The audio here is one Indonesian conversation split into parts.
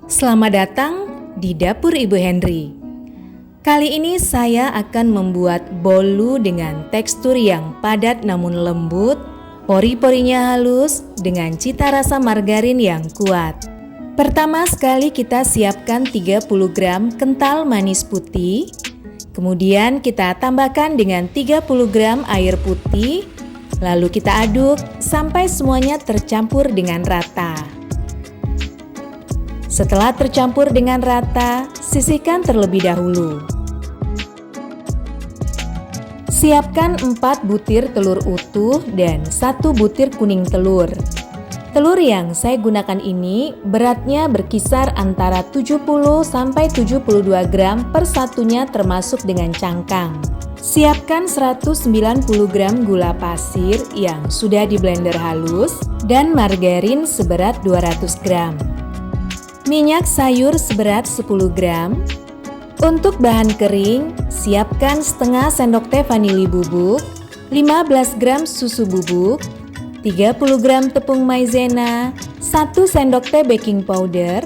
Selamat datang di Dapur Ibu Henry. Kali ini saya akan membuat bolu dengan tekstur yang padat namun lembut, pori-porinya halus dengan cita rasa margarin yang kuat. Pertama sekali kita siapkan 30 gram kental manis putih. Kemudian kita tambahkan dengan 30 gram air putih. Lalu kita aduk sampai semuanya tercampur dengan rata. Setelah tercampur dengan rata, sisihkan terlebih dahulu. Siapkan 4 butir telur utuh dan 1 butir kuning telur. Telur yang saya gunakan ini beratnya berkisar antara 70 sampai 72 gram per satunya termasuk dengan cangkang. Siapkan 190 gram gula pasir yang sudah di blender halus dan margarin seberat 200 gram. Minyak sayur seberat 10 gram. Untuk bahan kering, siapkan setengah sendok teh vanili bubuk, 15 gram susu bubuk, 30 gram tepung maizena, 1 sendok teh baking powder,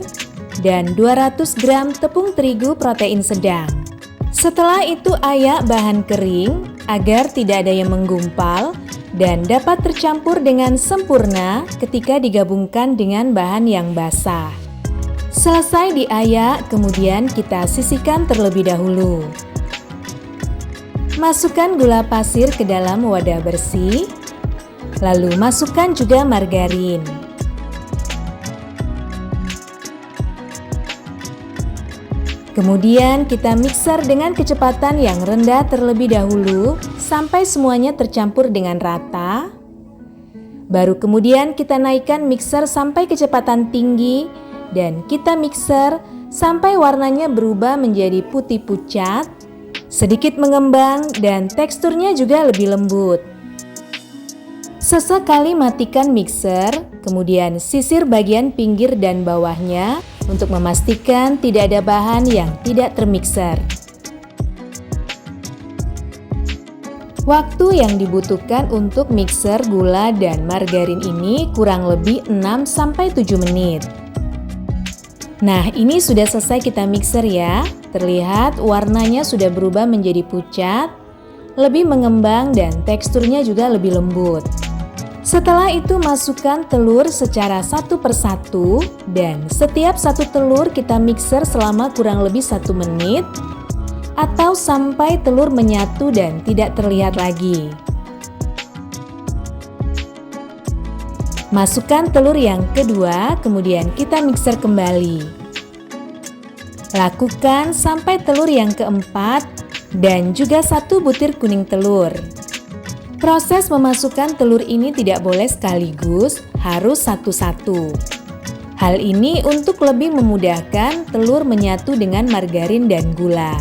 dan 200 gram tepung terigu protein sedang. Setelah itu ayak bahan kering agar tidak ada yang menggumpal dan dapat tercampur dengan sempurna ketika digabungkan dengan bahan yang basah. Selesai diayak, kemudian kita sisihkan terlebih dahulu. Masukkan gula pasir ke dalam wadah bersih, lalu masukkan juga margarin. Kemudian kita mixer dengan kecepatan yang rendah terlebih dahulu sampai semuanya tercampur dengan rata. Baru kemudian kita naikkan mixer sampai kecepatan tinggi dan kita mixer sampai warnanya berubah menjadi putih pucat, sedikit mengembang dan teksturnya juga lebih lembut. Sesekali matikan mixer, kemudian sisir bagian pinggir dan bawahnya untuk memastikan tidak ada bahan yang tidak termixer. Waktu yang dibutuhkan untuk mixer gula dan margarin ini kurang lebih 6-7 menit. Nah, ini sudah selesai kita mixer ya. Terlihat warnanya sudah berubah menjadi pucat, lebih mengembang dan teksturnya juga lebih lembut. Setelah itu masukkan telur secara satu persatu dan setiap satu telur kita mixer selama kurang lebih 1 menit atau sampai telur menyatu dan tidak terlihat lagi. Masukkan telur yang kedua, kemudian kita mixer kembali. Lakukan sampai telur yang keempat dan juga 1 butir kuning telur. Proses memasukkan telur ini tidak boleh sekaligus, harus satu-satu. Hal ini untuk lebih memudahkan telur menyatu dengan margarin dan gula.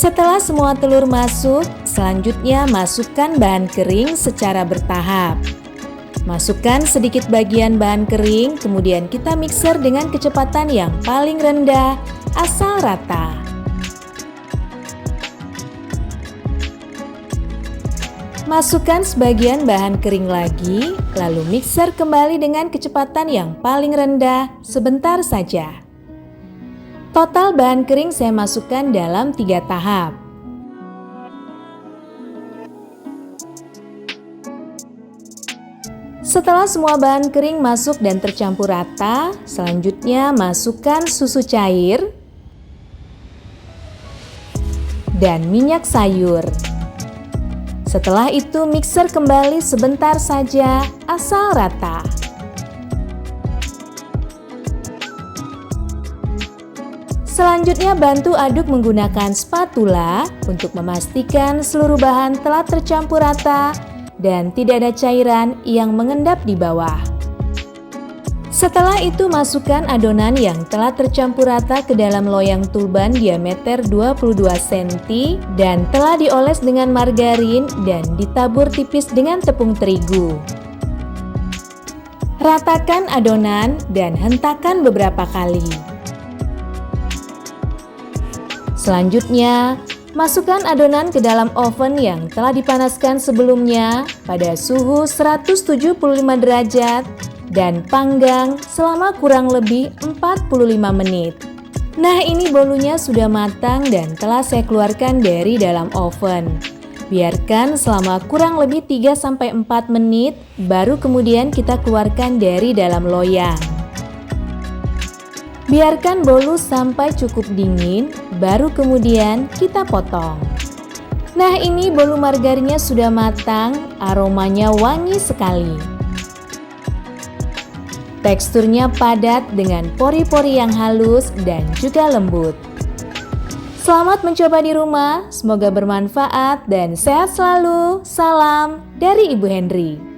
Setelah semua telur masuk, selanjutnya masukkan bahan kering secara bertahap. Masukkan sedikit bagian bahan kering, kemudian kita mixer dengan kecepatan yang paling rendah, asal rata. Masukkan sebagian bahan kering lagi, lalu mixer kembali dengan kecepatan yang paling rendah, sebentar saja. Total bahan kering saya masukkan dalam 3 tahap. Setelah semua bahan kering masuk dan tercampur rata, selanjutnya masukkan susu cair dan minyak sayur. Setelah itu mixer kembali sebentar saja, asal rata. Selanjutnya bantu aduk menggunakan spatula untuk memastikan seluruh bahan telah tercampur rata dan tidak ada cairan yang mengendap di bawah. Setelah itu masukkan adonan yang telah tercampur rata ke dalam loyang tulban diameter 22 cm dan telah dioles dengan margarin dan ditabur tipis dengan tepung terigu. Ratakan adonan dan hentakan beberapa kali. Selanjutnya, masukkan adonan ke dalam oven yang telah dipanaskan sebelumnya pada suhu 175 derajat dan panggang selama kurang lebih 45 menit. Nah, ini bolunya sudah matang dan telah saya keluarkan dari dalam oven. Biarkan selama kurang lebih 3-4 menit, baru kemudian kita keluarkan dari dalam loyang. Biarkan bolu sampai cukup dingin, baru kemudian kita potong. Nah, ini bolu margarinnya sudah matang, aromanya wangi sekali. Teksturnya padat dengan pori-pori yang halus dan juga lembut. Selamat mencoba di rumah, semoga bermanfaat dan sehat selalu. Salam dari Ibu Henry.